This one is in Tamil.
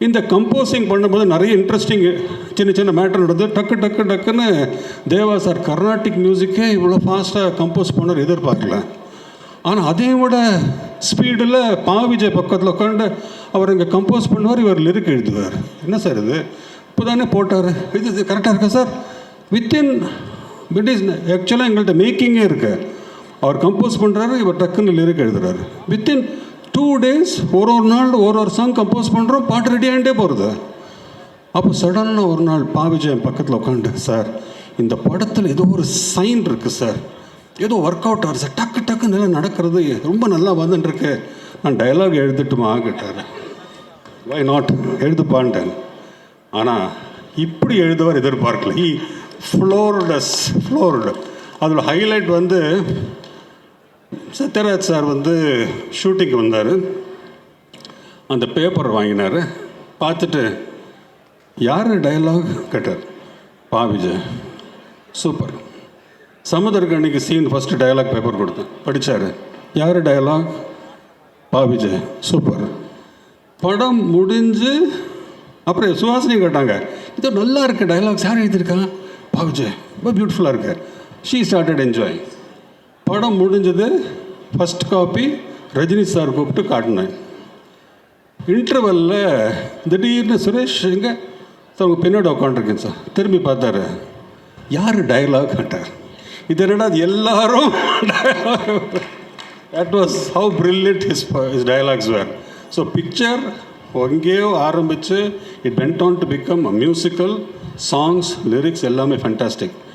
இந்த கம்போசிங் பண்ணும்போது நிறைய இன்ட்ரெஸ்டிங் சின்ன சின்ன மேட்டர் நடந்து டக்குன்னு தேவா சார் கர்நாடிக் மியூசிக்கே இவ்வளோ ஃபாஸ்ட்டாக கம்போஸ் பண்ணார் எதிர்பார்க்கல. ஆனால் அதே விட ஸ்பீடில் விஜய் பக்கத்தில் உட்காந்து அவர் இங்கே கம்போஸ் பண்ணுவார், இவர் லிரிக் எழுதுவார். என்ன சார் இது இப்போ தானே போட்டார், இது கரெக்டாக இருக்கா சார்? வித்தின் பிட்டிஸ் ஆக்சுவலாக எங்கள்கிட்ட மேக்கிங்கே இருக்கு. அவர் கம்போஸ் பண்ணுறாரு, இவர் டக்குன்னு லிரிக் எழுதுறாரு. வித்தின் 2 days ஒரு நாள் ஒரு சாங் கம்போஸ் பண்ணுறோம், பாட்டு ரெடி ஆகிட்டே போகிறது. அப்போ சடனாக ஒரு நாள் விஜய் பக்கத்தில் உட்காந்து, சார் இந்த படத்தில் ஏதோ ஒரு சைன் இருக்குது சார், ஏதோ ஒர்க் அவுட் ஆகுது சார், டக்கு நல்லா நடக்கிறது, ரொம்ப நல்லா வந்துட்டுருக்கு, நான் டைலாக் எழுதிட்டுமா கேட்டார். வை நாட், எழுதுப்பான்ட்டேன். ஆனால் இப்படி எழுதுவார் எதிர்பார்க்கல. ஃப்ளோர்டு. அதில் ஹைலைட் வந்து சத்யராஜ் சார் வந்து ஷூட்டிங்க்கு வந்தார். அந்த பேப்பர் வாங்கினார். பார்த்துட்டு யார் டைலாக் கேட்டார். விஜய். சூப்பர். சமுத்திரக்கணிக்கு சீன் ஃபஸ்ட்டு டைலாக் பேப்பர் கொடுத்தேன், படித்தார். யார் டைலாக்? விஜய். சூப்பர். படம் முடிஞ்சு அப்புறம் சுஹாசினி கேட்டாங்க, இது நல்லா இருக்குது டைலாக்ஸ், யார் எழுதியிருக்கான்? விஜய். ரொம்ப பியூட்டிஃபுல்லாக இருக்கு. She started enjoy. படம் முடிஞ்சது. ஃபஸ்ட் காப்பி ரஜினி சார் கூப்பிட்டு காட்டினேன். இன்டர்வெல்லில் திடீர்னு சுரேஷ் எங்கே சார் உங்கள் பின்னாடி உட்காந்துருக்கேன் சார். திரும்பி பார்த்தாரு. யார் டைலாக் கேட்டார். இது என்னடா அது எல்லாரும் that was how brilliant his dialogues were. So picture எங்கேயோ ஆரம்பித்து it went on to become musical, songs, lyrics எல்லாமே ஃபேண்டாஸ்டிக்.